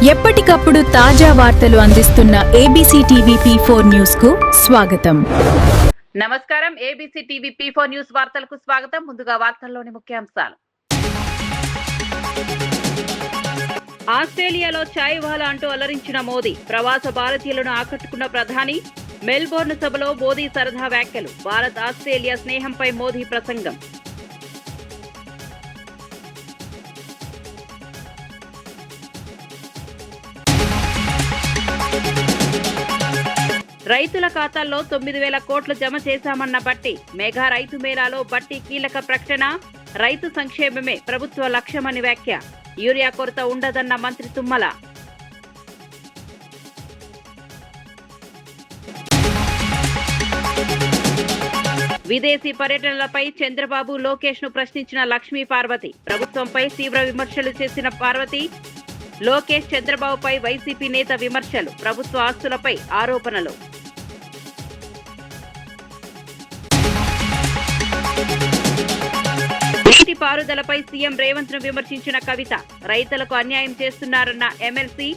ఎప్పటికప్పుడు తాజా వార్తలు అందిస్తున్న ABC టీవీ P4 న్యూస్ కు స్వాగతం. నమస్కారం. ABC టీవీ P4 న్యూస్ వార్తలకు స్వాగతం. ముందుగా వార్తల్లోని ముఖ్యాంశాలు. ఆస్ట్రేలియాలో చాయ్ వాలా అంటూ అలరించిన మోదీ, ప్రవాస భారతీయులను ఆకట్టుకున్న ప్రధాని. మెల్బోర్న్ సభలో మోదీ సరదా వ్యాఖ్యలు. భారత్ ఆస్ట్రేలియా స్నేహంపై మోదీ ప్రసంగం. రైతుల ఖాతాల్లో 9,000 కోట్లు జమ చేశామన్న బట్టి. మెగా రైతు మేళాలో బట్టి కీలక ప్రకటన. రైతు సంక్షేమమే ప్రభుత్వ లక్ష్యమని వ్యాఖ్య. యూరియా కొరత ఉండదన్న మంత్రి తుమ్మల. విదేశీ పర్యటనలపై చంద్రబాబు, లోకేష్ ను ప్రశ్నించిన లక్ష్మీ పార్వతి. ప్రభుత్వంపై తీవ్ర విమర్శలు చేసిన పార్వతి. లోకేష్, చంద్రబాబుపై వైసీపీ నేత విమర్శలు. ప్రభుత్వ ఆస్తులపై ఆరోపణలు. నీటి పారుదలపై సీఎం రేవంత్ ను విమర్శించిన కవిత. రైతులకు అన్యాయం చేస్తున్నారన్న ఎమ్మెల్సీ.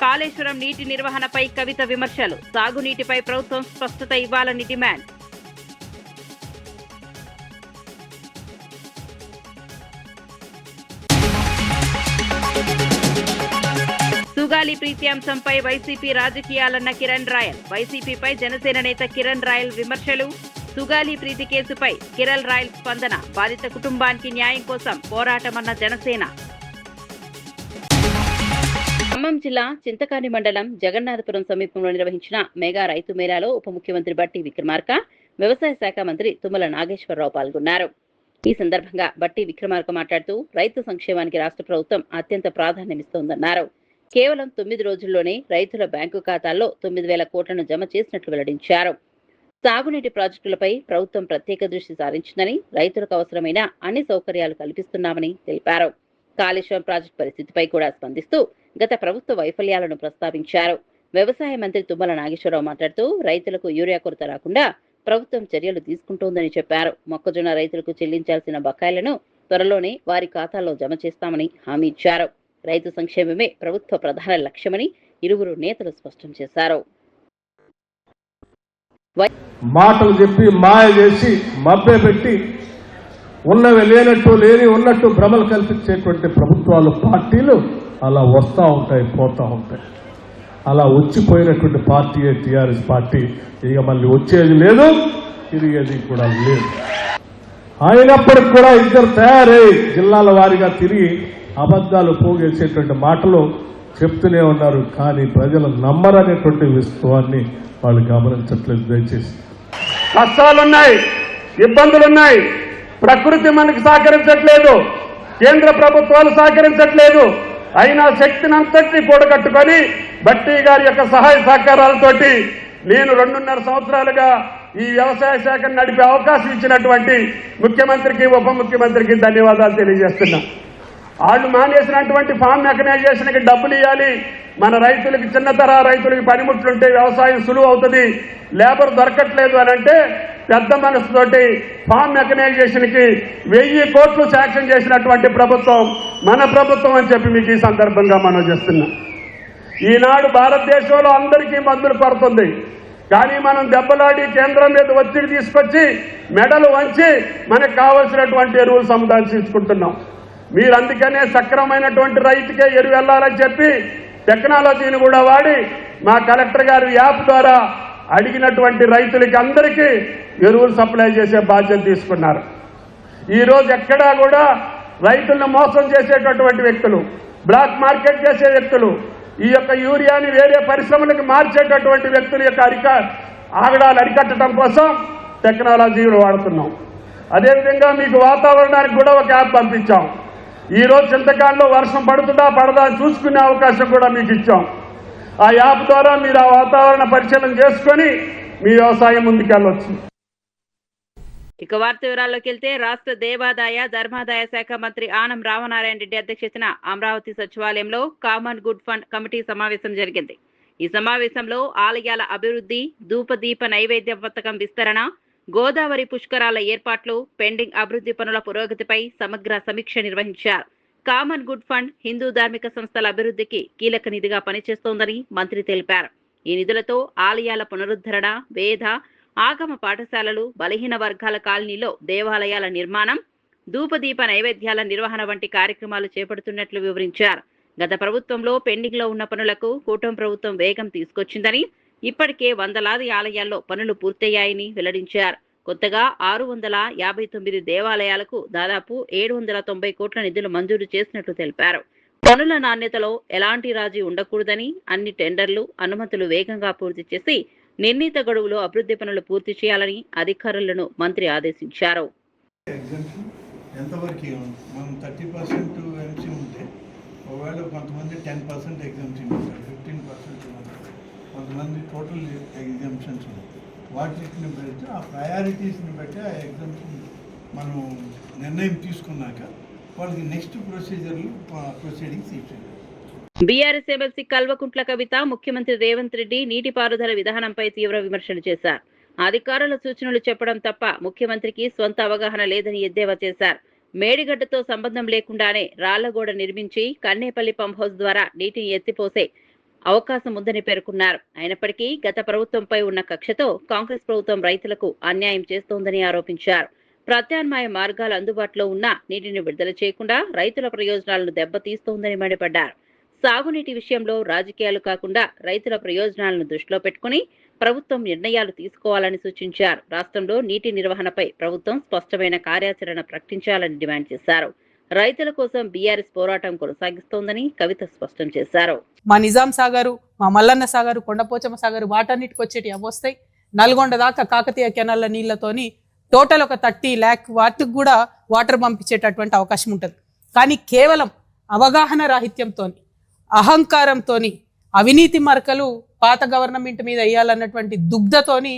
కాళేశ్వరం నీటి నిర్వహణపై కవిత విమర్శలు. సాగునీటిపై ప్రభుత్వం స్పష్టత ఇవ్వాలని డిమాండ్. సుగాలి ప్రీతి అంశంపై వైసీపీ రాజకీయాలన్న కిరణ్ రాయల్. వైసీపీపై జనసేన నేత కిరణ్ రాయల్ విమర్శలు. సుగాలి ప్రీతి కేసుపై కిరణ్ రాయల్ స్పందన. బాధిత కుటుంబానికి న్యాయం కోసం పోరాటమన్న జనసేన. ఖమ్మం జిల్లా చింతకాని మండలం జగన్నాథపురం సమీపంలో నిర్వహించిన మెగా రైతు మేళాలో ఉప ముఖ్యమంత్రి బట్టి విక్రమార్క, వ్యవసాయ శాఖ మంత్రి తుమ్మల నాగేశ్వరరావు పాల్గొన్నారు. ఈ సందర్భంగా బట్టి విక్రమార్క మాట్లాడుతూ రైతు సంక్షేమానికి రాష్ట్ర ప్రభుత్వం అత్యంత ప్రాధాన్యమిస్తోందన్నారు. కేవలం 9 రోజుల్లోనే రైతుల బ్యాంకు ఖాతాల్లో 9,000 కోట్లను జమ చేసినట్లు వెల్లడించారు. సాగునీటి ప్రాజెక్టులపై ప్రభుత్వం ప్రత్యేక దృష్టి సారించిందని, రైతులకు అవసరమైన అన్ని సౌకర్యాలు కల్పిస్తున్నామని తెలిపారు. కాళేశ్వరం ప్రాజెక్టు పరిస్థితిపై కూడా స్పందిస్తూ గత ప్రభుత్వ వైఫల్యాలను ప్రస్తావించారు. వ్యవసాయ మంత్రి తుమ్మల నాగేశ్వరరావు మాట్లాడుతూ రైతులకు యూరియా కొరత రాకుండా ప్రభుత్వం చర్యలు తీసుకుంటోందని చెప్పారు. మొక్కజొన్న రైతులకు చెల్లించాల్సిన బకాయిలను త్వరలోనే వారి ఖాతాల్లో జమ చేస్తామని హామీ ఇచ్చారు. రైతు సంక్షేమమే ప్రభుత్వ ప్రధాన లక్ష్యమని ఇరువురు నేతలు స్పష్టం చేశారు. మాటలు చెప్పి మాయ చేసి మభ్యపెట్టి ఉన్నవి లేనట్టు లేని ఉన్నట్టు భ్రమలు కల్పించేటువంటి ప్రభుత్వాలు, పార్టీలు అలా వస్తూ ఉంటాయి, పోతూ ఉంటాయి. అలా వచ్చిపోయినటువంటి పార్టీయే టీఆర్ఎస్ పార్టీ. ఇక మళ్ళీ వచ్చేది లేదు, తిరిగేది కూడా లేదు. అయినప్పటికి కూడా ఇద్దరు తయారై జిల్లాల వారీగా తిరిగి అబద్ధాలు పోగేసేటువంటి మాటలు చెప్తూనే ఉన్నారు. కానీ ప్రజలు నమ్మరనేటువంటి విషయాన్ని వాళ్ళు గమనించట్లేదు. దయచేసి కష్టాలున్నాయి, ఇబ్బందులున్నాయి, ప్రకృతి మనకు సహకరించట్లేదు, కేంద్ర ప్రభుత్వాలు సహకరించట్లేదు. అయినా శక్తిని అంతటినీ కూడగట్టుకొని బట్టి గారి యొక్క సహాయ సహకారాలతోటి నేను 2.5 సంవత్సరాలుగా ఈ వ్యవసాయ శాఖను నడిపే అవకాశం ఇచ్చినటువంటి ముఖ్యమంత్రికి, ఉప ముఖ్యమంత్రికి ధన్యవాదాలు తెలియజేస్తున్నా. వాళ్ళు మానేసినటువంటి ఫామ్ మెకనైజేషన్కి డబ్బులు ఇవ్వాలి. మన రైతులకి, చిన్నతర రైతులకి పనిముట్లుంటే వ్యవసాయం సులువు అవుతుంది. లేబర్ దొరకట్లేదు అని అంటే పెద్ద మనసుతోటి ఫామ్ మెకనైజేషన్కి 1000 కోట్లు శాంక్షన్ చేసినటువంటి ప్రభుత్వం మన ప్రభుత్వం అని చెప్పి మీకు ఈ సందర్భంగా మనం చేస్తున్నాం. ఈనాడు భారతదేశంలో అందరికీ మందులు కొరతుంది. కానీ మనం దెబ్బలాడి కేంద్రం మీద ఒత్తిడి తీసుకొచ్చి మెడలు వంచి మనకు కావలసినటువంటి ఎరువులు సముదాయించుకుంటున్నాం. మీరు అందుకనే సక్రమైనటువంటి రైతుకే ఎరువు వెళ్లాలని చెప్పి టెక్నాలజీని కూడా వాడి మా కలెక్టర్ గారు యాప్ ద్వారా అడిగినటువంటి రైతులకి అందరికీ ఎరువులు సప్లై చేసే బాధ్యత తీసుకున్నారు. ఈరోజు ఎక్కడా కూడా రైతులను మోసం చేసేటటువంటి వ్యక్తులు, బ్లాక్ మార్కెట్ చేసే వ్యక్తులు, ఈ యొక్క యూరియాని వేరే పరిశ్రమలకు మార్చేటటువంటి వ్యక్తుల యొక్క ఆగడాలు అరికట్టడం కోసం టెక్నాలజీని వాడుతున్నాం. అదేవిధంగా మీకు వాతావరణానికి కూడా ఒక యాప్ పంపించాం. ఈరోజు చింతకాండలో వర్షం పడుతుందా పడదా అని చూసుకునే అవకాశం కూడా మీకు ఇచ్చాం. ఆ యాప్ ద్వారా మీరు ఆ వాతావరణ పరిశీలన చేసుకొని మీ వ్యవసాయం ముందుకెళ్ళొచ్చు. ఇక వార్త వివరాల్లోకి వెళ్తే రాష్ట్ర దేవాదాయ ధర్మాదాయ శాఖ మంత్రి ఆనం రామనారాయణ రెడ్డి అధ్యక్షతన అమరావతి సచివాలయంలో కామన్ గుడ్ ఫండ్ కమిటీ సమావేశం జరిగింది. ఈ సమావేశంలో ఆలయాల అభివృద్ధి, ధూపదీప నైవేద్య పథకం విస్తరణ, గోదావరి పుష్కరాల ఏర్పాట్లు, పెండింగ్ అభివృద్ధి పనుల పురోగతిపై సమగ్ర సమీక్ష నిర్వహించారు. కామన్ గుడ్ ఫండ్ హిందూ ధార్మిక సంస్థల అభివృద్ధికి కీలక నిధిగా పనిచేస్తోందని మంత్రి తెలిపారు. ఈ నిధులతో ఆలయాల పునరుద్ధరణ, వేద, ఆగమ పాఠశాలలు, బలహీన వర్గాల కాలనీలో దేవాలయాల నిర్మాణం, ధూపదీప నైవేద్యాల నిర్వహణ వంటి కార్యక్రమాలు చేపడుతున్నట్లు వివరించారు. గత ప్రభుత్వంలో పెండింగ్లో ఉన్న పనులకు కూటమి ప్రభుత్వం వేగం తీసుకొచ్చిందని, ఇప్పటికే వందలాది ఆలయాల్లో పనులు పూర్తయ్యాయని వెల్లడించారు. కొత్తగా 659 దేవాలయాలకు దాదాపు 790 కోట్ల నిధులు మంజూరు చేసినట్లు తెలిపారు. పనుల నాణ్యతలో ఎలాంటి రాజీ ఉండకూడదని, అన్ని టెండర్లు, అనుమతులు వేగంగా పూర్తి చేసి నిర్ణీత గడువులో అభివృద్ధి పనులు పూర్తి చేయాలని అధికారులను మంత్రి ఆదేశించారు. ఎంతవరకు మనం 30% ఎంసీ ఉంటే ఒకవేళ కొంతమంది 10% ఎగ్జామ్షన్ ఉంటారు, 15% ఉంటారు, కొంతమంది టోటల్ ఎగ్జామ్షన్స్ ఉంటాయి. వాటిని బట్టి ఆ ప్రయారిటీస్ని బట్టి ఆ ఎగ్జామ్షన్ మనం నిర్ణయం తీసుకున్నాక వాళ్ళకి నెక్స్ట్ ప్రొసీడింగ్స్ ఇచ్చారు. బీఆర్ఎస్ ఎమ్మెల్సీ కల్వకుంట్ల కవిత ముఖ్యమంత్రి రేవంత్ రెడ్డి నీటిపారుదల విధానంపై తీవ్ర విమర్శలు చేశారు. అధికారుల సూచనలు చెప్పడం తప్ప ముఖ్యమంత్రికి స్వంత అవగాహన లేదని ఎద్దేవా చేశారు. మేడిగడ్డతో సంబంధం లేకుండానే రాళ్లగోడ నిర్మించి కన్నేపల్లి పంప్ హౌస్ ద్వారా నీటిని ఎత్తిపోసే అవకాశం ఉందని పేర్కొన్నారు. అయినప్పటికీ గత ప్రభుత్వంపై ఉన్న కక్షతో కాంగ్రెస్ ప్రభుత్వం రైతులకు అన్యాయం చేస్తోందని ఆరోపించారు. ప్రత్యామ్నాయ మార్గాలు అందుబాటులో ఉన్నా నీటిని విడుదల చేయకుండా రైతుల ప్రయోజనాలను దెబ్బతీస్తోందని మండిపడ్డారు. సాగునీటి విషయంలో రాజకీయాలు కాకుండా రైతుల ప్రయోజనాలను దృష్టిలో పెట్టుకుని ప్రభుత్వం నిర్ణయాలు తీసుకోవాలని సూచించారు. రాష్ట్రంలో నీటి నిర్వహణపై ప్రభుత్వం స్పష్టమైన కార్యాచరణ ప్రకటించాలని డిమాండ్ చేశారు. రైతుల కోసం బీఆర్ఎస్ పోరాటం కొనసాగిస్తోందని కవిత స్పష్టం చేశారు. మా నిజాం సాగరు, మా మల్లన్న సాగరు, కొండపోచమ్మ సాగరు వాటన్నిటికి వచ్చేటి అవస్తాయి. నల్గొండ దాకా కాకతీయ కెనాల్ల నీళ్లతోని టోటల్ ఒక 30 lakh వాటికి కూడా వాటర్ పంపించేటటువంటి అవకాశం ఉంటుంది. కానీ కేవలం అవగాహన రాహిత్యంతో, అహంకారంతో, అవినీతి మరకలు పాత గవర్నమెంట్ మీద వేయాలన్నటువంటి దుగ్ధతోని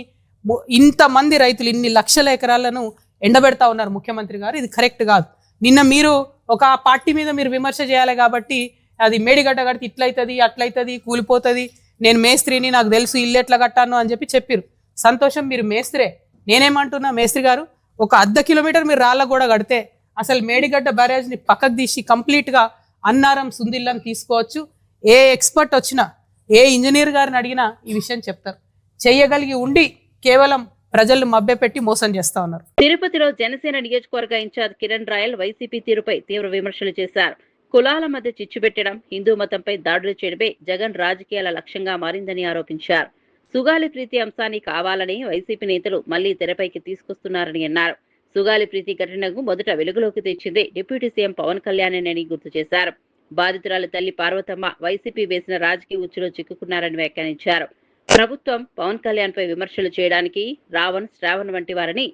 ఇంతమంది రైతులు ఇన్ని లక్షల ఎకరాలను ఎండబెడతా ఉన్నారు ముఖ్యమంత్రి గారు. ఇది కరెక్ట్ కాదు. నిన్న మీరు ఒక పార్టీ మీద మీరు విమర్శ చేయాలి కాబట్టి అది మేడిగడ్డ కడితే ఇట్లయితుంది, అట్లయితుంది, కూలిపోతుంది, నేను మేస్త్రిని, నాకు తెలుసు ఇల్లు ఎట్లా కట్టాను అని చెప్పారు. సంతోషం, మీరు మేస్త్రే. నేనేమంటున్నా, మేస్త్రి గారు ఒక 1/2 కిలోమీటర్ మీరు రాళ్ళ కూడా కడితే అసలు మేడిగడ్డ బ్యారేజ్ని పక్కకు తీసి కంప్లీట్గా అన్నారం సుందిల్లని తీసుకోవచ్చు. ఏ ఎక్స్పర్ట్ వచ్చినా, ఏ ఇంజనీర్ గారిని అడిగినా ఈ విషయం చెప్తారు. చెయ్యగలిగి ఉండి కేవలం ప్రజలు మభ్యపెట్టి మోసం చేస్తా ఉన్నారు. తిరుపతిలో జనసేన నియోజకవర్గ ఇన్ఛార్జ్ కిరణ్ రాయల్ వైసీపీ తీరుపై తీవ్ర విమర్శలు చేశారు. కులాల మధ్య చిచ్చు పెట్టడం, హిందూ మతంపై దాడులు చేయడమే జగన్ రాజకీయాల లక్ష్యంగా మారిందని ఆరోపించారు. సుగాలి ప్రీతి అంశాన్ని కావాలని వైసీపీ నేతలు మళ్లీ తెరపైకి తీసుకొస్తున్నారని అన్నారు. సుగాలి ప్రీతి ఘటనకు మొదట వెలుగులోకి తెచ్చింది డిప్యూటీ సీఎం పవన్ కళ్యాణేనని గుర్తు చేశారు. బాధితురాల తల్లి పార్వతమ్మ వైసీపీ వేసిన రాజకీయ ఉచ్చులో చిక్కుకున్నారని వ్యాఖ్యానించారు. ప్రభుత్వం పవన్ కళ్యాణ్ పై విమర్శలు చేయడానికి రావణ్, శ్రావణ్ వంటి వారిని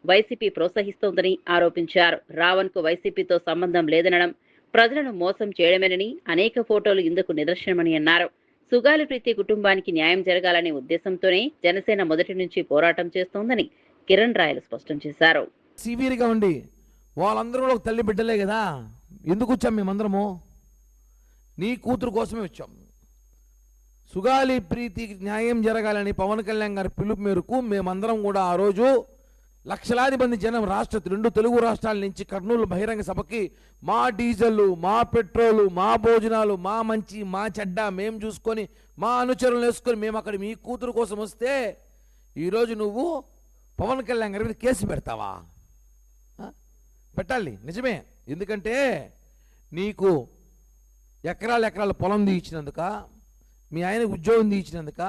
వైసీపీ ప్రోత్సహిస్తోందని ఆరోపించారు. రావణ్ కు వైసీపీతో సంబంధం లేదనడం, ప్రజలను మోసం చేయడమేనని అనేక ఫోటోలు ఇందుకు నిదర్శనమని అన్నారు. సుగాలి ప్రీతి కుటుంబానికి న్యాయం జరగాలనే ఉద్దేశంతోనే జనసేన మొదటి నుంచి పోరాటం చేస్తోందని కిరణ్ రాయల్ స్పష్టం చేశారు. సివియర్గా ఉండి వాళ్ళందరూ కూడా తల్లి బిడ్డలే కదా. ఎందుకు వచ్చాం మేమందరము? నీ కూతురు కోసమే వచ్చాం. సుగాలి ప్రీతికి న్యాయం జరగాలని పవన్ కళ్యాణ్ గారి పిలుపు మేరకు మేమందరం కూడా ఆ రోజు లక్షలాది మంది జనం 2 తెలుగు రాష్ట్రాల నుంచి కర్నూలు బహిరంగ సభకి మా డీజిల్, మా పెట్రోలు, మా భోజనాలు, మా మంచి, మా చెడ్డ మేము చూసుకొని, మా అనుచరులు వేసుకొని మేము అక్కడ మీ కూతురు కోసం వస్తే ఈరోజు నువ్వు పవన్ కళ్యాణ్ గారి మీద కేసు పెడతావా? పెట్టాలి, నిజమే. ఎందుకంటే నీకు ఎకరాల పొలం తీయించినందుక, మీ ఆయన ఉద్యోగం తీయించినందుక,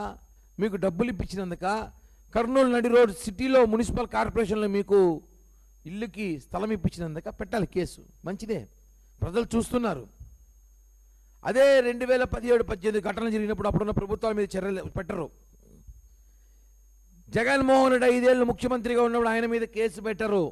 మీకు డబ్బులు ఇప్పించినందుక, కర్నూలు నడి రోడ్ సిటీలో మున్సిపల్ కార్పొరేషన్లో మీకు ఇల్లుకి స్థలం ఇప్పించినందుక పెట్టాలి కేసు. మంచిదే, ప్రజలు చూస్తున్నారు. అదే 2017-18 ఘటనలు జరిగినప్పుడు అప్పుడున్న ప్రభుత్వాల మీద చర్యలు పెట్టరు. జగన్మోహన్ రెడ్డి 5 ఏళ్ళు ముఖ్యమంత్రిగా ఉన్నప్పుడు ఆయన మీద కేసు పెట్టరు.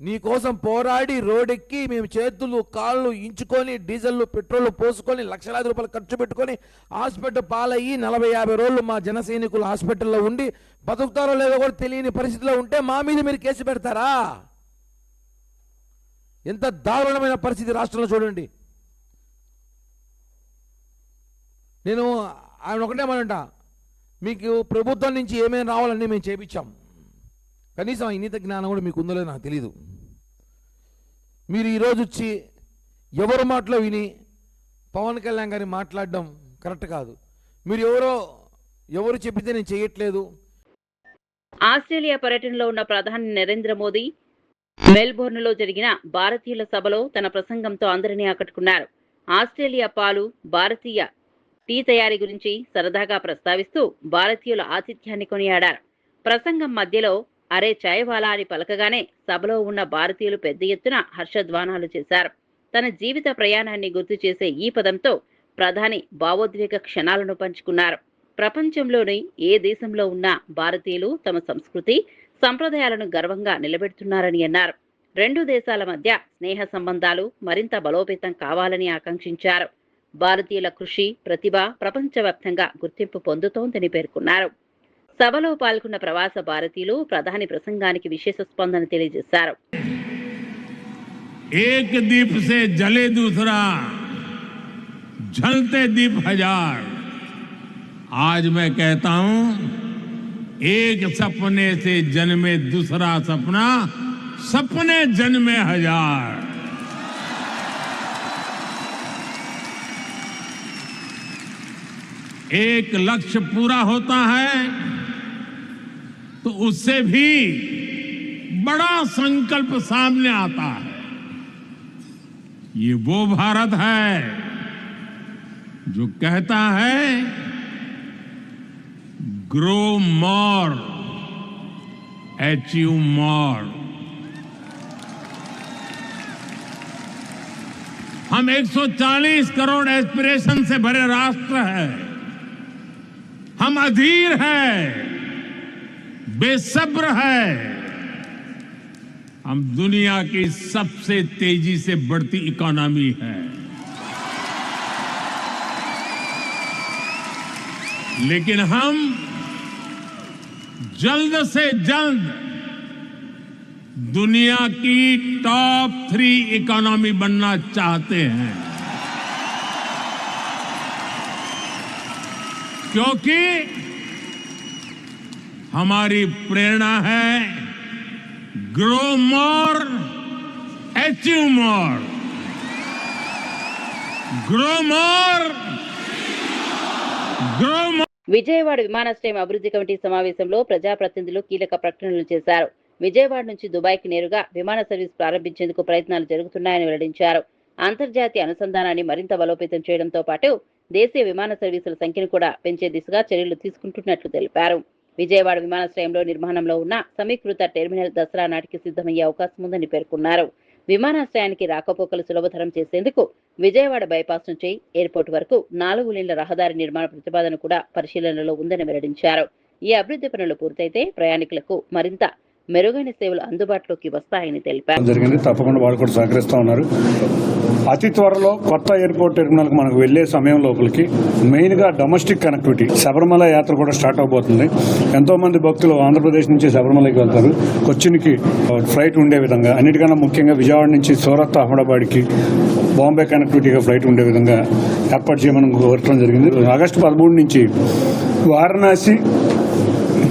నీ కోసం పోరాడి రోడ్డెక్కి మేము చేతులు కాళ్ళు ఇంచుకొని డీజిల్ పెట్రోల్ పోసుకొని లక్షలాది రూపాయలు ఖర్చు పెట్టుకొని హాస్పిటల్ పాలయ్యి 40-50 రోజులు మా జన సైనికులు హాస్పిటల్లో ఉండి బతుకుతారో లేదో కూడా తెలియని పరిస్థితిలో ఉంటే మా మీద మీరు కేసు పెడతారా? ఎంత దారుణమైన పరిస్థితి రాష్ట్రంలో చూడండి. నేను ఆయన ఒకటే మనంట, మీకు ప్రభుత్వం నుంచి ఏమేమి రావాలని మేము చేపించాం. కనీసం ఇంగిత జ్ఞానం కూడా మీకు ఉందో లేదో నాకు తెలీదు. మీరు ఈరోజు వచ్చి ఎవరి మాటలో విని పవన్ కళ్యాణ్ గారిని మాట్లాడడం కరెక్ట్ కాదు. మీరు ఎవరు చెప్పితే నేను చేయట్లేదు. ఆస్ట్రేలియా పర్యటనలో ఉన్న ప్రధాని నరేంద్ర మోదీ మెల్బోర్న్లో జరిగిన భారతీయుల సభలో తన ప్రసంగంతో అందరినీ ఆకట్టుకున్నారు. ఆస్ట్రేలియా పాలు, భారతీయ టీ తయారీ గురించి సరదాగా ప్రస్తావిస్తూ భారతీయుల ఆతిథ్యాన్ని కొనియాడారు. ప్రసంగం మధ్యలో అరే చాయ్వాలా అని పలకగానే సభలో ఉన్న భారతీయులు పెద్ద ఎత్తున హర్షధ్వానాలు చేశారు. తన జీవిత ప్రయాణాన్ని గుర్తు చేసే ఈ పదంతో ప్రధాని భావోద్వేగ క్షణాలను పంచుకున్నారు. ప్రపంచంలోని ఏ దేశంలో ఉన్నా భారతీయులు తమ సంస్కృతి, సంప్రదాయాలను గర్వంగా నిలబెడుతున్నారని అన్నారు. రెండు దేశాల మధ్య స్నేహ సంబంధాలు మరింత బలోపేతం కావాలని ఆకాంక్షించారు. భారతీయుల కృషి, ప్రతిభ ప్రపంచవ్యాప్తంగా గుర్తింపు పొందుతోందని పేర్కొన్నారు. సభలో పాల్గొన్న ప్రవాస భారతీయులు ప్రధాని ప్రసంగానికి విశేష స్పందన తెలియజేశారు. एक दीप से जले दूसरा, जलते दीप हजार। आज मैं कहता हूं, एक सपने से जन्मे दूसरा सपना, सपने जन्मे हजार। एक लक्ष्य पूरा होता है तो उससे भी बड़ा संकल्प सामने आता है। ये वो भारत है जो कहता है ग्रो मोर, अचीव मोर। हम 140 करोड़ एस्पिरेशन से भरे राष्ट्र है। हम अधीर है, बेसब्र है। हम दुनिया की सबसे तेजी से बढ़ती इकोनॉमी है, लेकिन हम जल्द से जल्द दुनिया की टॉप 3 इकोनॉमी बनना चाहते हैं, क्योंकि हमारी प्रेरणा है grow more, achieve more, grow more, grow more. Vijayawada విమానాశ్రయం అభివృద్ధి కమిటీ సమావేశంలో ప్రజాప్రతినిధులు కీలక ప్రకటనలు చేశారు. విజయవాడ నుంచి దుబాయ్కి నేరుగా విమాన సర్వీస్ ప్రారంభించేందుకు ప్రయత్నాలు జరుగుతున్నాయని వెల్లడించారు. అంతర్జాతీయ అనుసంధానాన్ని మరింత బలోపేతం చేయడంతో పాటు దేశీయ విమాన సర్వీసుల సంఖ్యను కూడా పెంచే దిశగా చర్యలు తీసుకుంటున్నట్లు తెలిపారు. విజయవాడ విమానాశ్రయంలో నిర్మాణంలో ఉన్న సమీకృత టెర్మినల్ దసరా నాటికి సిద్ధమయ్యే అవకాశం ఉందని పేర్కొన్నారు. విమానాశ్రయానికి రాకపోకలు సులభతరం చేసేందుకు విజయవాడ బైపాస్ నుంచి ఎయిర్పోర్ట్ వరకు 4 లేన్ల రహదారి నిర్మాణ ప్రతిపాదన కూడా పరిశీలనలో ఉందని వెల్లడించారు. ఈ అభివృద్ధి పనులు పూర్తయితే ప్రయాణికులకు మరింత మెరుగైన సేవలు అందుబాటులోకి వస్తాయని తెలిపారు. జరిగింది, తప్పకుండా వాళ్ళు కూడా సహకరిస్తూ ఉన్నారు. అతి త్వరలో కొత్త ఎయిర్పోర్ట్ టెర్మినల్కి మనకు వెళ్లే సమయం లోపలికి మెయిన్గా డొమెస్టిక్ కనెక్టివిటీ శబరిమల యాత్ర కూడా స్టార్ట్ అవబోతుంది. ఎంతో మంది భక్తులు ఆంధ్రప్రదేశ్ నుంచి శబరిమలకి వెళ్తారు. కొచ్చిన్కి ఫ్లైట్ ఉండే విధంగా, అన్నిటికన్నా ముఖ్యంగా విజయవాడ నుంచి సూరత్, అహ్మదాబాద్కి బాంబే కనెక్టివిటీగా ఫ్లైట్ ఉండే విధంగా ఏర్పాటు చేయమని కోరటం జరిగింది. ఆగస్టు 13 నుంచి వారణాసి,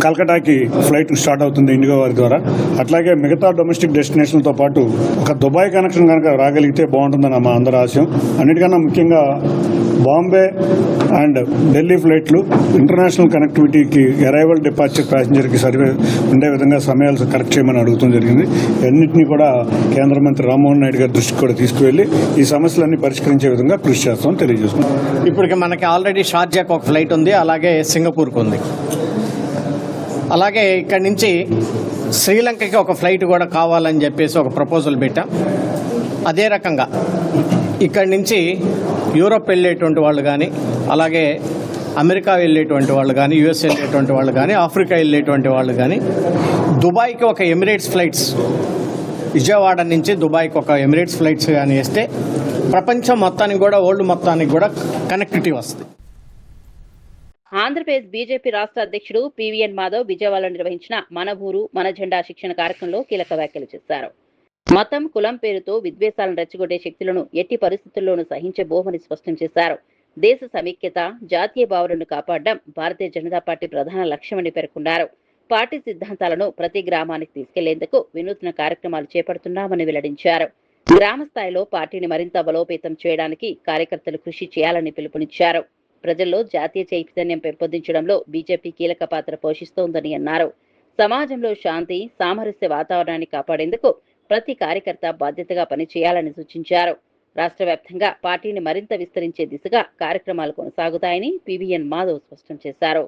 కల్కటాకి ఫ్లైట్ స్టార్ట్ అవుతుంది ఇండిగో వారి ద్వారా. అట్లాగే మిగతా డొమెస్టిక్ డెస్టినేషన్లతో పాటు ఒక దుబాయ్ కనెక్షన్ కనుక రాగలిగితే బాగుంటుందని మా అందరి ఆశయం. అన్నిటికన్నా ముఖ్యంగా బాంబే అండ్ ఢిల్లీ ఫ్లైట్లు ఇంటర్నేషనల్ కనెక్టివిటీకి అరైవల్, డిపార్చర్, ప్యాసింజర్కి సర్వే ఉండే విధంగా సమయాలు కరెక్ట్ చేయమని అడుగుతూ జరిగింది. అన్నింటినీ కూడా కేంద్ర మంత్రి రామ్మోహన్ నాయుడు గారి దృష్టికి కూడా తీసుకువెళ్లి ఈ సమస్యలన్నీ పరిష్కరించే విధంగా కృషి చేస్తామని తెలియజేస్తున్నాం. ఇప్పటికి మనకి ఆల్రెడీ షార్జాకు ఒక ఫ్లైట్ ఉంది, అలాగే సింగపూర్కి ఉంది. అలాగే ఇక్కడి నుంచి శ్రీలంకకి ఒక ఫ్లైట్ కూడా కావాలని చెప్పేసి ఒక ప్రపోజల్ పెట్టాం. అదే రకంగా ఇక్కడి నుంచి యూరోప్ వెళ్ళేటువంటి వాళ్ళు కానీ, అలాగే అమెరికా వెళ్ళేటువంటి వాళ్ళు కానీ, యుఎస్ వెళ్ళేటువంటి వాళ్ళు కానీ, ఆఫ్రికా వెళ్ళేటువంటి వాళ్ళు కానీ, దుబాయ్కి ఒక ఎమిరేట్స్ ఫ్లైట్స్, విజయవాడ నుంచి దుబాయ్కి ఒక ఎమిరేట్స్ ఫ్లైట్స్ కానీ వేస్తే ప్రపంచం మొత్తానికి కూడా, వరల్డ్ మొత్తానికి కూడా కనెక్టివిటీ వస్తుంది. ఆంధ్రప్రదేశ్ బీజేపీ రాష్ట్ర అధ్యక్షుడు పివిఎన్ మాధవ్ విజయవాడలో నిర్వహించిన మన ఊరు మన జెండా శిక్షణ కార్యక్రమంలో కీలక వ్యాఖ్యలు చేశారు. మతం, కులం పేరుతో విద్వేషాలను రెచ్చగొట్టే శక్తులను ఎట్టి పరిస్థితుల్లోనూ సహించబోమని స్పష్టం చేశారు. దేశ సమైక్యత, జాతీయ భావనను కాపాడడం భారతీయ జనతా పార్టీ ప్రధాన లక్ష్యమని పేర్కొన్నారు. పార్టీ సిద్ధాంతాలను ప్రతి గ్రామానికి తీసుకెళ్లేందుకు వినూత్న కార్యక్రమాలు చేపడుతున్నామని వెల్లడించారు. గ్రామ స్థాయిలో పార్టీని మరింత బలోపేతం చేయడానికి కార్యకర్తలు కృషి చేయాలని పిలుపునిచ్చారు. ప్రజల్లో జాతీయ చైతన్యం పెంపొందించడంలో బీజేపీ కీలక పాత్ర పోషిస్తోందని అన్నారు. సమాజంలో శాంతి, సామరస్య వాతావరణాన్ని కాపాడేందుకు ప్రతి కార్యకర్త బాధ్యతగా పనిచేయాలని సూచించారు. రాష్ట్ర వ్యాప్తంగా పార్టీని మరింత విస్తరించే దిశగా కార్యక్రమాలు కొనసాగుతాయని పీవీఎన్ మాధవ్ స్పష్టం చేశారు.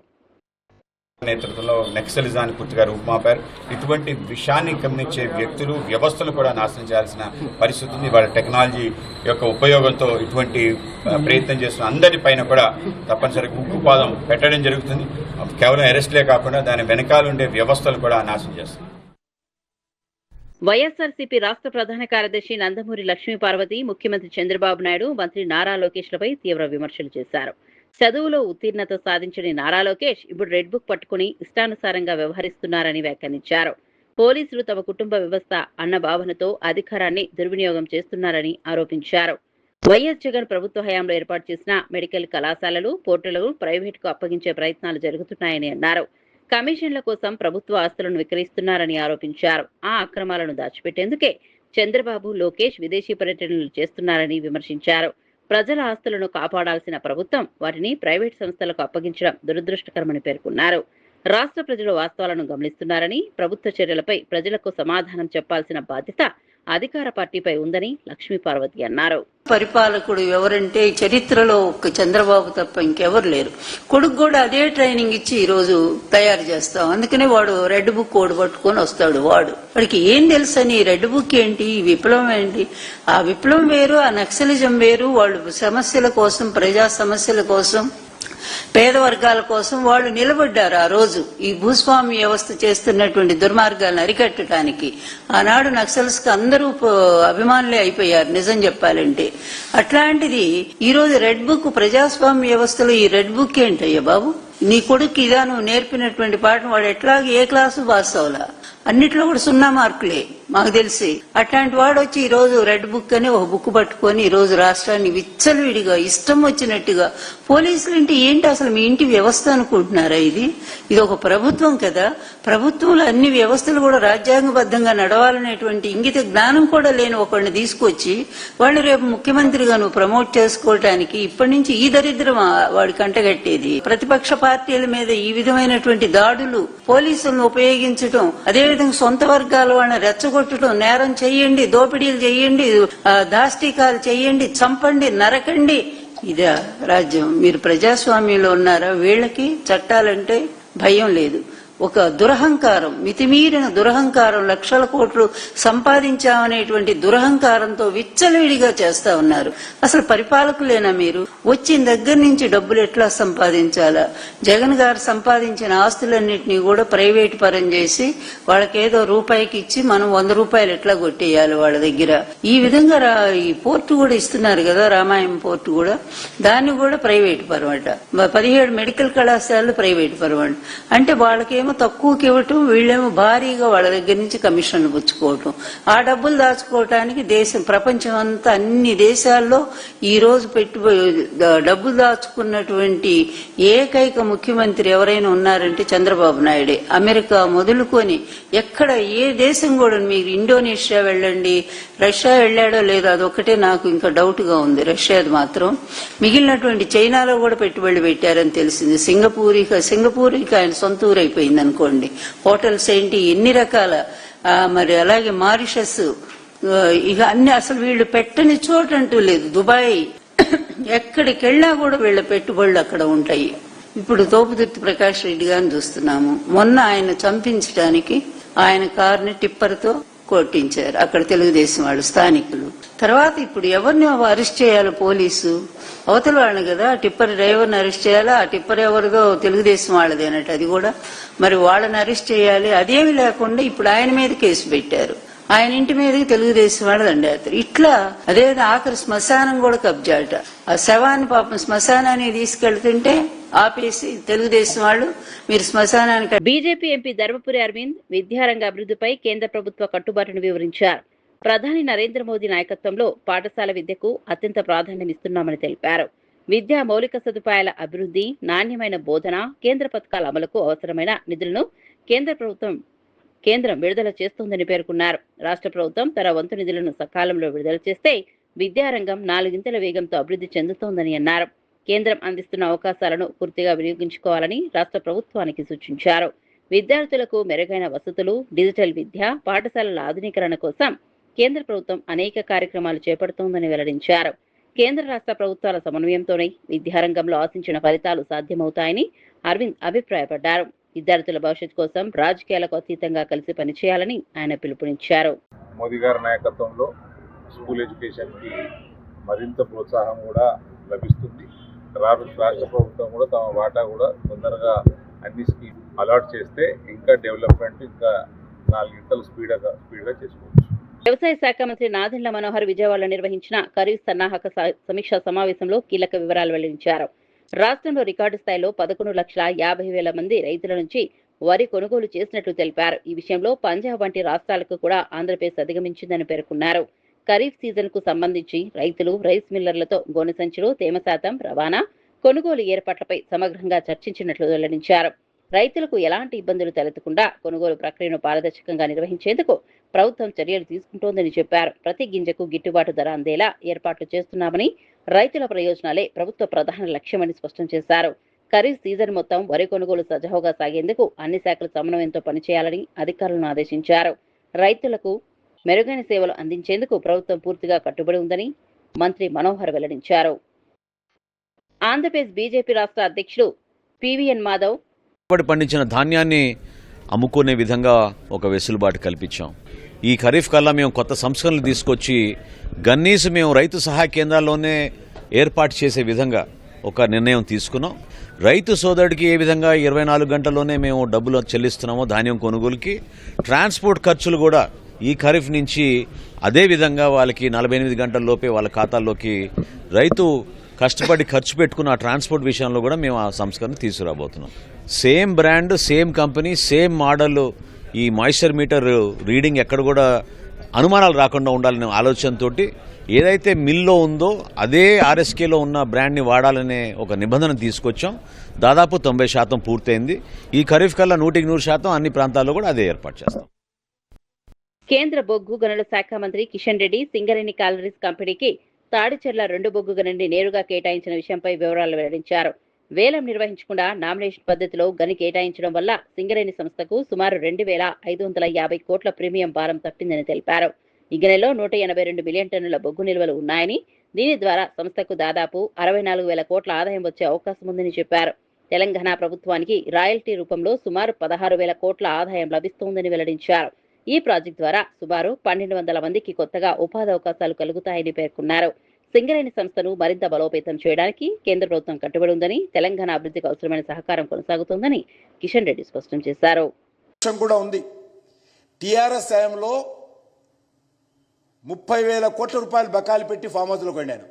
నేతృత్వంలో నక్సలిజాన్ని పూర్తిగా రూపుమాపారు. ఇటువంటి విషయాన్ని గమనించే వ్యక్తులు, వ్యవస్థలు కూడా నాశనం చేయాల్సిన పరిస్థితి ఉంది. వాళ్ళ టెక్నాలజీ యొక్క ఉపయోగంతో ఇటువంటి ప్రయత్నం చేస్తున్న అందరిపైన కూడా తప్పనిసరిగా ఉక్కుపాదం పెట్టడం జరుగుతుంది. కేవలం అరెస్ట్లే కాకుండా దాని వెనకాల ఉండే వ్యవస్థలు కూడా నాశనం చేస్తుంది. వైఎస్ఆర్సీపీ రాష్ట్ర ప్రధాన కార్యదర్శి నందమూరి లక్ష్మీపార్వతి ముఖ్యమంత్రి చంద్రబాబు నాయుడు, మంత్రి నారా లోకేష్లపై తీవ్ర విమర్శలు చేశారు. చదువులో ఉత్తీర్ణత సాధించని నారా లోకేష్ ఇప్పుడు రెడ్ బుక్ పట్టుకుని ఇష్టానుసారంగా వ్యవహరిస్తున్నారని వ్యాఖ్యానించారు. పోలీసులు తమ కుటుంబ వ్యవస్థ అన్న భావనతో అధికారాన్ని దుర్వినియోగం చేస్తున్నారని ఆరోపించారు. వైఎస్ జగన్ ప్రభుత్వ హయాంలో ఏర్పాటు చేసిన మెడికల్ కళాశాలలు, పోర్టులను ప్రైవేటుకు అప్పగించే ప్రయత్నాలు జరుగుతున్నాయని అన్నారు. కమిషన్ల కోసం ప్రభుత్వ ఆస్తులను విక్రయిస్తున్నారని ఆరోపించారు. ఆ అక్రమాలను దాచిపెట్టేందుకే చంద్రబాబు, లోకేష్ విదేశీ పర్యటనలు చేస్తున్నారని విమర్శించారు. ప్రజల ఆస్తులను కాపాడాల్సిన ప్రభుత్వం వాటిని ప్రైవేట్ సంస్థలకు అప్పగించడం దురదృష్టకరమని పేర్కొన్నారు. రాష్ట్ర ప్రజలు వాస్తవాలను గమనిస్తున్నారని, ప్రభుత్వ చర్యలపై ప్రజలకు సమాధానం చెప్పాల్సిన బాధ్యత అధికార పార్టీపై ఉందని లక్ష్మీపార్వతి అన్నారు. పరిపాలకుడు ఎవరంటే చరిత్రలో ఒక చంద్రబాబు తప్ప ఇంకెవరు లేరు. కొడుకు కూడా అదే ట్రైనింగ్ ఇచ్చి ఈ రోజు తయారు చేస్తాం. అందుకనే వాడు రెడ్ బుక్ కోడ్ పట్టుకొని వస్తాడు. వాడికి ఏం తెలుసని రెడ్ బుక్ ఏంటి, ఈ విప్లవం ఏంటి? ఆ విప్లవం వేరు, ఆ నక్సలిజం వేరు. వాళ్ళు సమస్యల కోసం, ప్రజా సమస్యల కోసం, పేద వర్గాల కోసం వాళ్ళు నిలబడ్డారు. ఆ రోజు ఈ భూస్వామి వ్యవస్థ చేస్తున్నటువంటి దుర్మార్గాలను అరికట్టడానికి ఆనాడు నక్సల్స్ కి అందరూ అభిమానులే అయిపోయారు నిజం చెప్పాలంటే. అట్లాంటిది ఈ రోజు రెడ్ బుక్, ప్రజాస్వామ్య వ్యవస్థలో ఈ రెడ్ బుక్ ఏంటయ్యా బాబు? నీ కొడుకు ఇదా నువ్వు నేర్పినటువంటి పాఠం వాడు ఎట్లాగే ఏ క్లాసు పాస్ అవలా, అన్నిట్లో కూడా 0 మార్కులే మాకు తెలిసి. అట్లాంటి వాడు వచ్చి ఈ రోజు రెడ్ బుక్ అని ఒక బుక్ పట్టుకొని ఈ రోజు రాష్ట్రాన్ని విచ్చలవిడిగా ఇష్టం వచ్చినట్టుగా, పోలీసులు అంటే ఏంటి అసలు మీ ఇంటి వ్యవస్థ అనుకుంటున్నారా? ఇది ఒక ప్రభుత్వం కదా. ప్రభుత్వంలో అన్ని వ్యవస్థలు కూడా రాజ్యాంగబద్ధంగా నడవాలనేటువంటి ఇంగిత జ్ఞానం కూడా లేని ఒకళ్ళని తీసుకొచ్చి వాళ్ళు రేపు ముఖ్యమంత్రిగా నువ్వు ప్రమోట్ చేసుకోవటానికి ఇప్పటి నుంచి ఈ దరిద్రం వాడి కంటగట్టేది. ప్రతిపక్ష పార్టీల మీద ఈ విధమైనటువంటి దాడులు, పోలీసులను ఉపయోగించడం, అదేవిధంగా సొంత వర్గాల వాళ్ళని రెచ్చగొట్టడం, నేరం చెయ్యండి, దోపిడీలు చెయ్యండి, దాష్టికాలు చెయ్యండి, చంపండి, నరకండి. ఇదే రాజ్యం? మీరు ప్రజాస్వామ్యంలో ఉన్నారా? వీళ్ళకి చట్టాలంటే భయం లేదు. ఒక దురహంకారం, మితిమీరిన దురహంకారం, లక్షల కోట్లు సంపాదించామనేటువంటి దురహంకారంతో విచ్చలవిడిగా చేస్తా ఉన్నారు. అసలు పరిపాలకులేనా మీరు? వచ్చిన దగ్గర నుంచి డబ్బులు ఎట్లా సంపాదించాలా? జగన్ గారు సంపాదించిన ఆస్తులన్నింటినీ కూడా ప్రైవేట్ పరం చేసి వాళ్ళకేదో రూపాయికి ఇచ్చి మనం 100 రూపాయలు ఎట్లా కొట్టేయాలి వాళ్ళ దగ్గర. ఈ విధంగా ఈ పోర్టు కూడా ఇస్తున్నారు కదా, రామాయం పోర్టు కూడా, దాన్ని కూడా ప్రైవేట్ పరం అట. 17 మెడికల్ కళాశాలలు ప్రైవేట్ పరం అంట. అంటే వాళ్ళకేమో తక్కువకి ఇవ్వటం, వీళ్ళేమో భారీగా వాళ్ళ దగ్గర నుంచి కమిషన్లు పుచ్చుకోవటం. ఆ డబ్బులు దాచుకోవటానికి ప్రపంచం అంతా అన్ని దేశాల్లో ఈ రోజు డబ్బులు దాచుకున్నటువంటి ఏకైక ముఖ్యమంత్రి ఎవరైనా ఉన్నారంటే చంద్రబాబు నాయుడే. అమెరికా మొదలుకొని ఎక్కడ ఏ దేశం కూడా, మీరు ఇండోనేషియా వెళ్ళండి, రష్యా వెళ్ళాడో లేదో అదొక్కటే నాకు ఇంకా డౌట్ గా ఉంది, రష్యాది మాత్రం. మిగిలినటువంటి చైనాలో కూడా పెట్టుబడులు పెట్టారని తెలిసింది. సింగపూర్కి ఆయన సొంత ఊరు అయిపోయింది అనుకోండి. హోటల్స్ ఏంటి, ఎన్ని రకాల, మరి అలాగే మారిషస్, ఇక అన్ని అసలు వీళ్ళు పెట్టని చోటు అంటూ లేదు. దుబాయ్, ఎక్కడికి వెళ్ళా కూడా వీళ్ళ పెట్టుబడులు అక్కడ ఉంటాయి. ఇప్పుడు తోపుదుర్తి ప్రకాష్ రెడ్డి గారిని చూస్తున్నాము. మొన్న ఆయన చంపించడానికి ఆయన కారుని టిప్పర్తో కొట్టించారు అక్కడ తెలుగుదేశం వాళ్ళు, స్థానికులు. తర్వాత ఇప్పుడు ఎవరిని అరెస్ట్ చేయాలి పోలీసు? అవతల వాళ్ళని కదా, టిప్పర్ డ్రైవర్ని అరెస్ట్ చేయాలా? ఆ టిప్పర్ ఎవరిదో తెలుగుదేశం వాళ్ళదేనట అది కూడా. మరి వాళ్ళని అరెస్ట్ చేయాలి. అదేమి లేకుండా ఇప్పుడు ఆయన మీద కేసు పెట్టారు. ఆయన ఇంటి మీదకి తెలుగుదేశం వాళ్ళు దండేస్తారు. ఇట్లా అదే ఆఖరి శ్మశానం కూడా కబ్జాట. ఆ శవాన్ని పాపం శ్మశానాన్ని తీసుకెళ్తుంటే ఆపేసి తెలుగుదేశం వాళ్ళు మీరు శ్మశానానికి. బీజేపీ ఎంపీ ధర్మపురి అరవింద్ విద్యారంగ అభివృద్ధిపై కేంద్ర ప్రభుత్వ కట్టుబాటును వివరించారు. ప్రధాని నరేంద్ర మోదీ నాయకత్వంలో పాఠశాల విద్యకు అత్యంత ప్రాధాన్యమిస్తున్నామని తెలిపారు. విద్యా మౌలిక సదుపాయాల అభివృద్ధి, నాణ్యమైన బోధన, కేంద్ర పథకాల అమలుకు అవసరమైన నిధులను కేంద్ర ప్రభుత్వం కేంద్రం విడుదల చేస్తోందని పేర్కొన్నారు. రాష్ట్ర ప్రభుత్వం తన వంతు నిధులను సకాలంలో విడుదల చేస్తే విద్యారంగం 4 వేగంతో అభివృద్ధి చెందుతోందని అన్నారు. కేంద్రం అందిస్తున్న అవకాశాలను పూర్తిగా వినియోగించుకోవాలని రాష్ట్ర ప్రభుత్వానికి సూచించారు. విద్యార్థులకు మెరుగైన వసతులు, డిజిటల్ విద్య, పాఠశాలల ఆధునీకరణ కోసం కేంద్ర ప్రభుత్వం అనేక కార్యక్రమాలు చేపడుతోందని వెల్లడించారు. కేంద్ర రాష్ట్ర ప్రభుత్వాల సమన్వయంతోనే విద్యారంగంలో ఆశించిన ఫలితాలు సాధ్యమవుతాయని అరవింద్ అభిప్రాయపడ్డారు. విద్యార్థుల భవిష్యత్తు కోసం రాజకీయాలకు అతీతంగా కలిసి పనిచేయాలని ఆయన పిలుపునిచ్చారు. మోదీ గారి నాయకత్వంలో స్కూల్ ఎడ్యుకేషన్కి మరింత ప్రోత్సాహం కూడా లభిస్తుంది. రాష్ట్ర ప్రభుత్వం కూడా తమ వాటా కూడా తొందరగా అన్ని స్కీమ్ అలాట్ చేస్తే ఇంకా డెవలప్మెంట్ ఇంకా 4 గంటలు స్పీడ్గా చేసుకోవచ్చు. వ్యవసాయ శాఖ మంత్రి నాదెండ్ల మనోహర్ విజయవాడలో నిర్వహించిన ఖరీఫ్ సన్నాహక సమీక్షా సమావేశంలో కీలక వివరాలు వెల్లడించారు. రాష్ట్రంలో రికార్డు స్థాయిలో 11,50,000 మంది రైతుల నుంచి వరి కొనుగోలు చేసినట్లు తెలిపారు. ఈ విషయంలో పంజాబ్ వంటి రాష్ట్రాలకు కూడా ఆంధ్రప్రదేశ్ అధిగమించిందని పేర్కొన్నారు. ఖరీఫ్ సీజన్ కు సంబంధించి రైతులు, రైస్ మిల్లర్లతో గోనె సంచులు, తేమ శాతం, రవాణా, కొనుగోలు ఏర్పాట్లపై సమగ్రంగా చర్చించినట్లు వెల్లడించారు. రైతులకు ఎలాంటి ఇబ్బందులు తలెత్తకుండా కొనుగోలు ప్రక్రియను పారదర్శకంగా నిర్వహించేందుకు ప్రభుత్వం చర్యలు తీసుకుంటోందని చెప్పారు. ప్రతి గింజకు గిట్టుబాటు ధర అందేలా ఏర్పాట్లు చేస్తున్నామని, రైతుల ప్రయోజనాలే ప్రభుత్వ ప్రధాన లక్ష్యమని స్పష్టం చేశారు. ఖరీఫ్ సీజన్ మొత్తం వరి కొనుగోలు సజావుగా సాగేందుకు అన్ని శాఖల సమన్వయంతో పనిచేయాలని అధికారులను ఆదేశించారు. రైతులకు మెరుగైన సేవలు అందించేందుకు ప్రభుత్వం పూర్తిగా కట్టుబడి ఉందని మంత్రి మనోహర్ వెల్లడించారు. ఆంధ్రప్రదేశ్ బీజేపీ రాష్ట్ర అధ్యక్షుడు పివిఎన్ మాధవ్ పండించిన ధాన్యాన్ని అమ్ముకునే విధంగా ఒక వెసులుబాటు కల్పించాం. ఈ ఖరీఫ్ కల్లా మేము కొత్త సంస్కరణలు తీసుకొచ్చి గన్నీసు మేము రైతు సహాయ కేంద్రాల్లోనే ఏర్పాటు చేసే విధంగా ఒక నిర్ణయం తీసుకున్నాం. రైతు సోదరుడికి ఏ విధంగా 24 గంటల్లోనే మేము డబ్బులు చెల్లిస్తున్నామో ధాన్యం కొనుగోలుకి, ట్రాన్స్పోర్ట్ ఖర్చులు కూడా ఈ ఖరీఫ్ నుంచి అదే విధంగా వాళ్ళకి 48 గంటల్లోపే వాళ్ళ ఖాతాల్లోకి రైతు కష్టపడి ఖర్చు పెట్టుకున్న ఆ ట్రాన్స్పోర్ట్ విషయంలో కూడా మేము ఆ సంస్కరణ తీసుకురాబోతున్నాం. Same brand, same company, same model, ఈ మాయిశ్చర్ మీటర్ రీడింగ్ ఎక్కడ కూడా అనుమానాలు రాకుండా ఉండాలనే ఆలోచనతో ఏదైతే మిల్లో ఉందో అదే ఆర్ఎస్కేలో ఉన్న బ్రాండ్ని వాడాలనే ఒక నిబంధన తీసుకొచ్చాం. దాదాపు 90% పూర్తయింది. ఈ ఖరీఫ్ కల్లా 100% అన్ని ప్రాంతాల్లో కూడా అదే ఏర్పాటు చేస్తాం. కేంద్ర బొగ్గు గనుల శాఖ మంత్రి కిషన్ రెడ్డి సింగరేణి కాలరీస్ కంపెనీకి తాడిచెర్ల 2 బొగ్గు గనిని నేరుగా కేటాయించిన విషయంపై వివరాలు వెల్లడించారు. వేలం నిర్వహించకుండా నామినేషన్ పద్ధతిలో గని కేటాయించడం వల్ల సింగరేణి సంస్థకు సుమారు 2,550 కోట్ల ప్రీమియం భారం తప్పిందని తెలిపారు. ఈ గనిలో 182 మిలియన్ టన్నుల బొగ్గు నిల్వలు ఉన్నాయని, దీని ద్వారా సంస్థకు దాదాపు 64,000 కోట్ల ఆదాయం వచ్చే అవకాశం ఉందని చెప్పారు. తెలంగాణ ప్రభుత్వానికి రాయల్టీ రూపంలో సుమారు 16,000 కోట్ల ఆదాయం లభిస్తోందని వెల్లడించారు. ఈ ప్రాజెక్టు ద్వారా సుమారు 1,200 మందికి కొత్తగా ఉపాధి అవకాశాలు కలుగుతాయని పేర్కొన్నారు. సింగరేణి సంస్థను మరింత బలోపేతం చేయడానికి కేంద్ర ప్రభుత్వం కట్టుబడి ఉందని, తెలంగాణ అభివృద్ధికి అవసరమైన సహకారం కొనసాగుతోందని కిషన్ రెడ్డి స్పష్టం చేశారు. కూడా ఉంది. టీఆర్ఎస్ హయాంలో 30,000 కోట్ల రూపాయలు బకాయిలు పెట్టి ఫామ్ హౌస్లో కొన్నాను.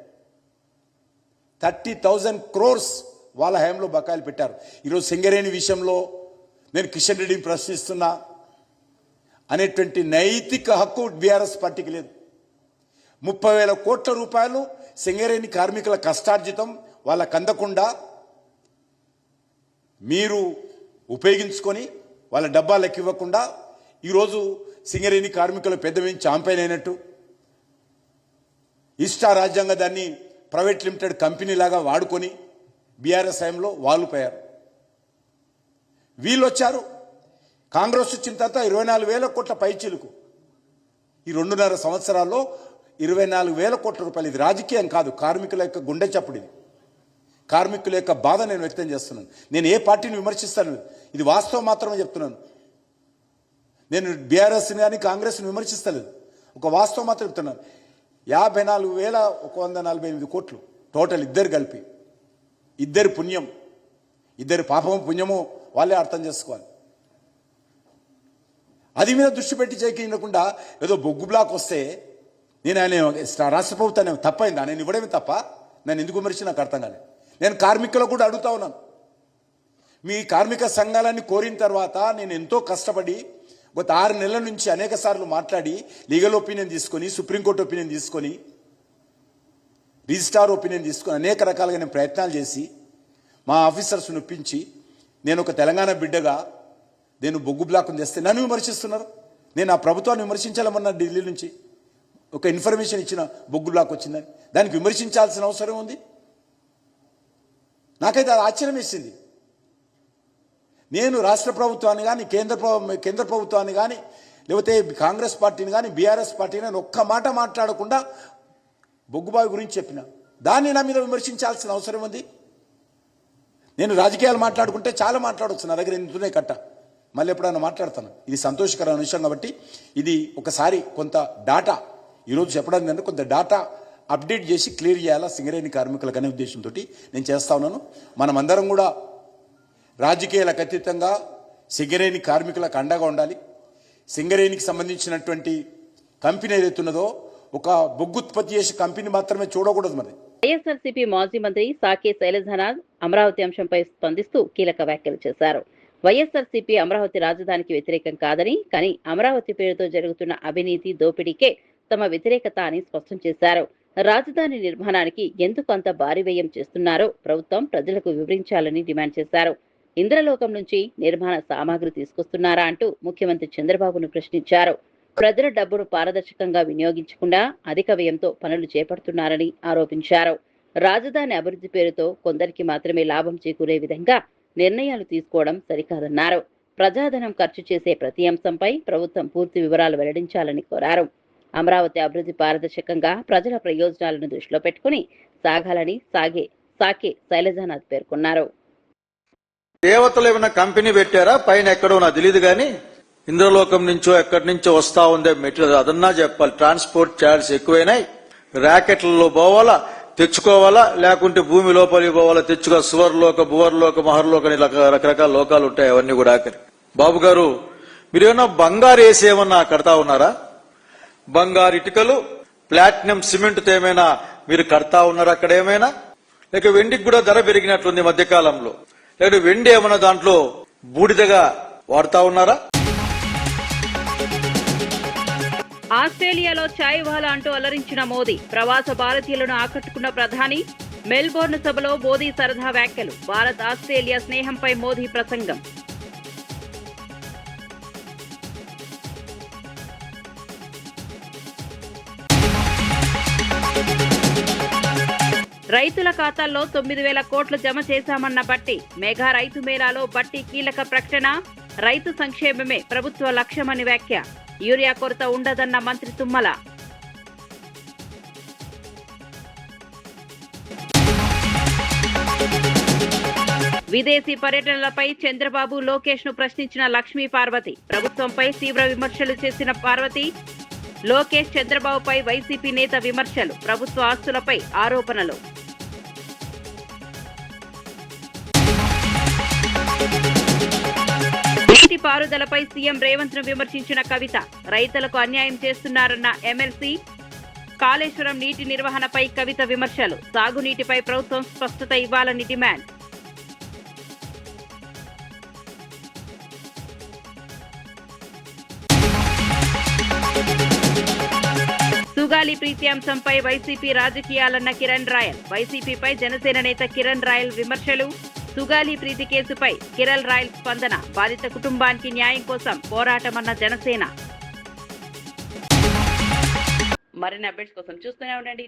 30,000 crores వాళ్ళ హయాంలో బకాయిలు పెట్టారు. ఈరోజు సింగరేణి విషయంలో నేను కిషన్ రెడ్డిని ప్రశ్నిస్తున్నా అనేటువంటి నైతిక హక్కు బీఆర్ఎస్ పార్టీకి లేదు. 30,000 కోట్ల రూపాయలు సింగరేణి కార్మికుల కష్టార్జితం వాళ్ళకు అందకుండా మీరు ఉపయోగించుకొని వాళ్ళ డబ్బాలకు ఇవ్వకుండా ఈరోజు సింగరేణి కార్మికుల పెద్దవేం చాంపియన్ అయినట్టు ఇష్టా రాజ్యాంగ దాన్ని ప్రైవేట్ లిమిటెడ్ కంపెనీ లాగా వాడుకొని బీఆర్ఎస్ హయాంలో వాళ్ళు పోయారు. వీళ్ళు వచ్చారు. కాంగ్రెస్ వచ్చిన తర్వాత 24,000 కోట్ల పైచీలకు ఈ 2.5 సంవత్సరాల్లో 24,000 కోట్ల రూపాయలు. ఇది రాజకీయం కాదు, కార్మికుల యొక్క గుండె చప్పుడు. ఇది కార్మికుల యొక్క బాధ నేను వ్యక్తం చేస్తున్నాను. నేను ఏ పార్టీని విమర్శిస్తాను, ఇది వాస్తవం మాత్రమే చెప్తున్నాను. నేను బీఆర్ఎస్ని కానీ కాంగ్రెస్ని విమర్శిస్తలేదు, ఒక వాస్తవం మాత్రం చెప్తున్నాను. 54,148 కోట్లు టోటల్, ఇద్దరు కలిపి. ఇద్దరి పుణ్యం, ఇద్దరి పాపము పుణ్యము వాళ్ళే అర్థం చేసుకోవాలి. అది మీద దృష్టి పెట్టి చేయకుండా ఏదో బొగ్గు బ్లాక్ వస్తే నేను ఆయన రాష్ట్ర ప్రభుత్వాన్ని తప్పైందా, నేను ఇవ్వడమే తప్ప, నేను ఎందుకు విమర్శి నాకు అర్థం కాలేదు. నేను కార్మికులకు కూడా అడుగుతా ఉన్నాను. మీ కార్మిక సంఘాలన్నీ కోరిన తర్వాత నేను ఎంతో కష్టపడి గత 6 నెలల నుంచి అనేక సార్లు మాట్లాడి లీగల్ ఒపీనియన్ తీసుకొని, సుప్రీంకోర్టు ఒపీనియన్ తీసుకొని, రిజిస్ట్రార్ ఒపీనియన్ తీసుకొని అనేక రకాలుగా నేను ప్రయత్నాలు చేసి మా ఆఫీసర్స్ నొప్పించి నేను ఒక తెలంగాణ బిడ్డగా నేను బొగ్గు బ్లాక్ను తెస్తే నన్ను విమర్శిస్తున్నారు. నేను ఆ ప్రభుత్వాన్ని విమర్శించాలమన్నా ఢిల్లీ నుంచి ఒక ఇన్ఫర్మేషన్ ఇచ్చిన బొగ్గు బ్లాక్ వచ్చిందని దానికి విమర్శించాల్సిన అవసరం ఉంది. నాకైతే అది ఆశ్చర్యం వేసింది. నేను రాష్ట్ర ప్రభుత్వాన్ని కానీ కేంద్ర ప్రభుత్వాన్ని కానీ లేకపోతే కాంగ్రెస్ పార్టీని కానీ బీఆర్ఎస్ పార్టీని కానీ ఒక్క మాట మాట్లాడకుండా బొగ్గుబావి గురించి చెప్పిన దాన్ని నా మీద విమర్శించాల్సిన అవసరం ఉంది. నేను రాజకీయాలు మాట్లాడుకుంటే చాలా మాట్లాడవచ్చు, నా దగ్గర ఇంతనే కట్ట, మళ్ళీ ఎప్పుడైనా మాట్లాడతాను. ఇది సంతోషకరమైన విషయం కాబట్టి ఇది ఒకసారి కొంత డాటా ఈరోజు చెప్పడం కంటే కొంత డాటా అప్డేట్ చేసి క్లియర్ చేయాలా సింగరేణి కార్మికులకు అనే ఉద్దేశంతో నేను చేస్తా ఉన్నాను. మనమందరం కూడా రాజకీయాలకు అతీతంగా సింగరేణి కార్మికులకు అండగా ఉండాలి. సింగరేణికి సంబంధించినటువంటి కంపెనీ ఏదైతున్నదో ఒక బొగ్గు ఉత్పత్తి చేసే కంపెనీ మాత్రమే చూడకూడదు. మరి వైఎస్ఆర్సీపీ మాజీ మంత్రి సాకే శైలజనాథ్ అమరావతి అంశంపై స్పందిస్తూ కీలక వ్యాఖ్యలు చేశారు. వైఎస్ఆర్సీపీ అమరావతి రాజధానికి వ్యతిరేకం కాదని, కానీ అమరావతి పేరుతో జరుగుతున్న అవినీతి దోపిడీకే తమ వ్యతిరేకత అని స్పష్టం చేశారు. రాజధాని నిర్మాణానికి ఎందుకు అంత భారీ వ్యయం చేస్తున్నారో ప్రభుత్వం ప్రజలకు వివరించాలని డిమాండ్ చేశారు. ఇంద్రలోకం నుంచి నిర్మాణ సామాగ్రి తీసుకొస్తున్నారా అంటూ ముఖ్యమంత్రి చంద్రబాబును ప్రశ్నించారు. ప్రజల డబ్బును పారదర్శకంగా వినియోగించకుండా అధిక వ్యయంతో పనులు చేపడుతున్నారని ఆరోపించారు. రాజధాని అభివృద్ధి పేరుతో కొందరికి మాత్రమే లాభం చేకూరే విధంగా నిర్ణయాలు తీసుకోవడం సరికాదన్నారు. ప్రజాధనం ఖర్చు చేసే ప్రతి అంశంపై ప్రభుత్వం పూర్తి వివరాలు వెల్లడించాలని కోరారు. అమరావతి అభివృద్ధి పారదర్శకంగా ప్రజల ప్రయోజనాలను దృష్టిలో పెట్టుకుని సాగాలని సాకే శైలజానాథ్ పేర్కొన్నారు. దేవతలు ఏమైనా కంపెనీ పెట్టారా పైన ఎక్కడో నాకు తెలియదు కానీ ఇంద్రలోకం నుంచో ఎక్కడి నుంచో వస్తా ఉందే మెటీరియల్ అదన్నా చెప్పాలి. ట్రాన్స్పోర్ట్ ఛార్జెస్ ఎక్కువైనాయి, ర్యాకెట్లలో పోవాలా తెచ్చుకోవాలా, లేకుంటే భూమి లోపలికి పోవాలా తెచ్చుకోవాలి. సువర్లోక భువర్లోక మహర్లోక అని రకరకాల లోకాలు ఉంటాయి. అవన్నీ కూడా ఆఖరి. బాబు గారు మీరేమన్నా బంగారు వేసి ఏమన్నా కడతా ఉన్నారా? బంగారు ఇటుకలు ప్లాటినం సిమెంట్తో ఏమైనా మీరు కడతా ఉన్నారా అక్కడ ఏమైనా? లేక వెండికి కూడా ధర పెరిగినట్లుంది మధ్యకాలంలో. లేకపోతే వెండి ఏమన్నా దాంట్లో బూడిదగా వాడుతా ఉన్నారా? ఆస్ట్రేలియాలో చాయ్ వాలా అంటూ అలరించిన మోదీ, ప్రవాస భారతీయులను ఆకట్టుకున్న ప్రధాని. మెల్బోర్న్ సభలో మోదీ సరదా వ్యాఖ్యలు. భారత్ ఆస్ట్రేలియా స్నేహంపై మోదీ ప్రసంగం. రైతుల ఖాతాల్లో 9,000 కోట్లు జమ చేశామన్న బట్టి. మెగా రైతు మేళాలో బట్టి కీలక ప్రకటన. రైతు సంక్షేమమే ప్రభుత్వ లక్ష్యమని వ్యాఖ్య. యూరియా కొరత ఉండదన్న మంత్రి తుమ్మల. విదేశీ పర్యటనలపై చంద్రబాబు లోకేష్ ను ప్రశ్నించిన లక్ష్మీ పార్వతి. ప్రభుత్వంపై తీవ్ర విమర్శలు చేసిన పార్వతి. లోకేష్ చంద్రబాబుపై వైసీపీ నేత విమర్శలు. ప్రభుత్వ ఆస్తులపై ఆరోపణలు. నీటిపారుదలపై సీఎం రేవంత్ ను విమర్శించిన కవిత. రైతులకు అన్యాయం చేస్తున్నారన్న ఎమ్మెల్సీ. కాళేశ్వరం నీటి నిర్వహణపై కవిత విమర్శలు. సాగునీటిపై ప్రభుత్వం స్పష్టత ఇవ్వాలని డిమాండ్. సుగాలి ప్రీతి అంశంపై వైసీపీ రాజకీయాలన్న కిరణ్ రాయల్. వైసీపీపై జనసేన నేత కిరణ్ రాయల్ విమర్శలు. సుగాలి ప్రీతి కేసుపై కిరణ్ రాయల్ స్పందన. బాధిత కుటుంబానికి న్యాయం కోసం పోరాటమన్న జనసేన. మరిన్ని అప్డేట్స్ కోసం చూస్తూనే ఉండండి.